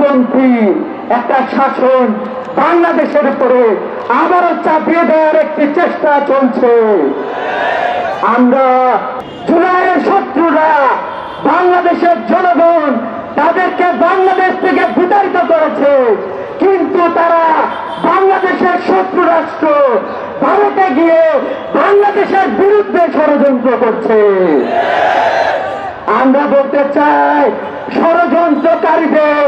ভারতপন্থী একটা শাসন বাংলাদেশের উপরে আবারও চাপিয়ে দেওয়ার একটি চেষ্টা চলছে। আমরা জুলাইয়ের শত্রুরা বাংলাদেশের জনগণ তাদেরকে বাংলাদেশ থেকে বিতাড়িত করেছে, কিন্তু তারা বাংলাদেশের শত্রু রাষ্ট্র ভারতে গিয়ে বাংলাদেশের বিরুদ্ধে ষড়যন্ত্র করছে। আমরা বলতে চাই, ষড়যন্ত্রকারীদের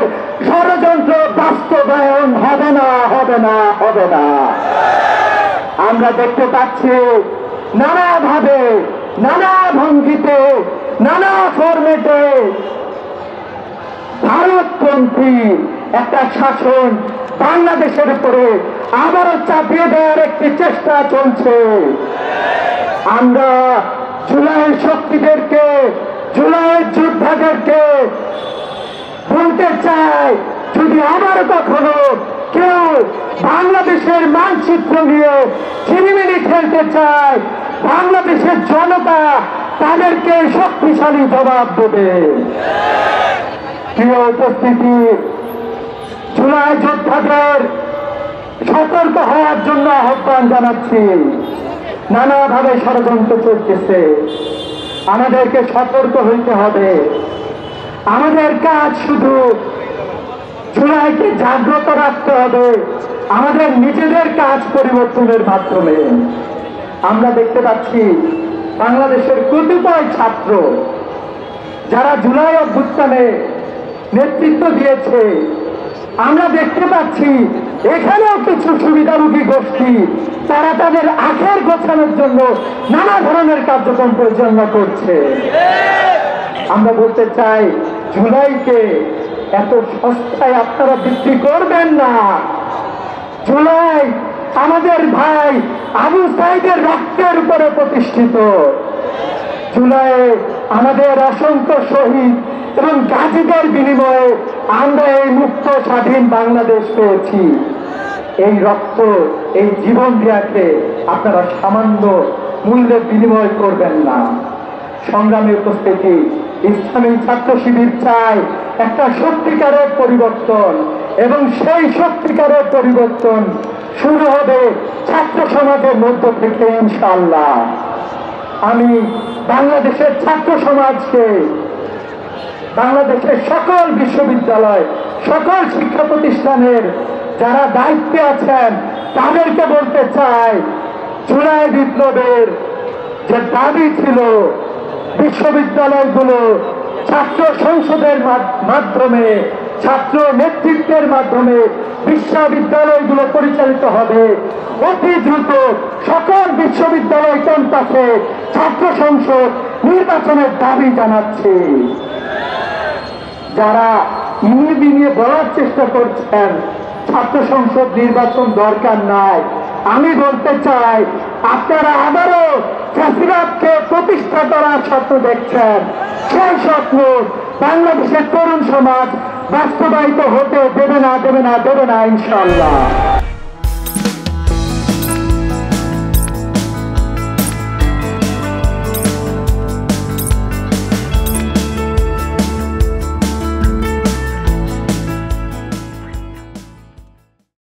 ষড়যন্ত্র বাস্তবায়ন হবে না, হবে না, হবে না। আমরা দেখতে পাচ্ছি নানাভাবে, নানা ভঙ্গিতে, নানা ফরমেটে ভারতপন্থী একটা শাসন বাংলাদেশের উপরে আবারও চাপিয়ে দেওয়ার একটি চেষ্টা চলছে। আমরা জুলাইয়ের শক্তিদেরকে, জুলাইয়ের যোদ্ধাদেরকে বলতে চাই, যদি আবার কখনো কেউ বাংলাদেশের মানচিত্র নিয়ে ছিনিমিনি খেলতে চায়, বাংলাদেশের জনতা তাদেরকে শক্তিশালী জবাব দেবে। প্রিয় উপস্থিতি, জুলাই যোদ্ধাদের সতর্ক হওয়ার জন্য আহ্বান জানাচ্ছি। নানাভাবে ষড়যন্ত্র চলতেছে, আমাদেরকে সতর্ক হইতে হবে। আমাদের কাজ শুধু জুলাইকে জাগ্রত রাখতে হবে, আমাদের নিজেদের কাজ পরিবর্তনের মাধ্যমে। আমরা দেখতে পাচ্ছি বাংলাদেশের কতিপয় ছাত্র যারা জুলাই অভ্যুত্থানে নেতৃত্ব দিয়েছে, আমরা দেখতে পাচ্ছি এখানেও কিছু সুবিধাভোগী গোষ্ঠী তারা তাদের আখের গোছানোর জন্য নানা ধরনের কার্যক্রম পরিচালনা করছে। আমরা বলতে চাই, জুলাইকে এত সস্তায় আপনারা বিক্রি করবেন না। জুলাই আমাদের ভাই আবু সাইদের রক্তের উপরে প্রতিষ্ঠিত। জুলাই আমাদের অসংখ্য শহীদ এবং গাজীদের বিনিময়ে আমরা এই মুক্ত স্বাধীন বাংলাদেশ পেয়েছি। এই রক্ত, এই জীবন দিয়াকে আপনারা সামান্য মূল্যে বিনিময় করবেন না। সংগ্রামী উপস্থিতি, ইসলামী ছাত্র শিবির চায় একটা সত্যিকারের পরিবর্তন, এবং সেই সত্যিকারের পরিবর্তন শুরু হবে ছাত্র সমাজের মধ্য থেকে ইনশাআল্লাহ। আমি বাংলাদেশের ছাত্র সমাজকে, বাংলাদেশের সকল বিশ্ববিদ্যালয়, সকল শিক্ষা প্রতিষ্ঠানের যারা দায়িত্বে আছেন তাদেরকে বলতে চাই, জুলাই বিপ্লবের যে দাবি ছিল বিশ্ববিদ্যালয়গুলো ছাত্র সংসদের মাধ্যমে, ছাত্র নেতৃত্বের মাধ্যমে বিশ্ববিদ্যালয়গুলো পরিচালিত হবে, অতি দ্রুত সকল বিশ্ববিদ্যালয় ক্যাম্পাসে ছাত্র সংসদ নির্বাচনের দাবি জানাচ্ছে। যারা ইংরেজি নিয়ে বলার চেষ্টা করছেন ছাত্র সংসদ নির্বাচন দরকার নাই, আমি বলতে চাই, আপনারা আবারও ফ্যাসিবাদকে প্রতিষ্ঠা করার স্বপ্ন দেখছেন। সেই স্বপ্ন বাংলাদেশের তরুণ সমাজ বাস্তবায়িত হতে দেবে না, দেবে না, দেবে না ইনশাআল্লাহ।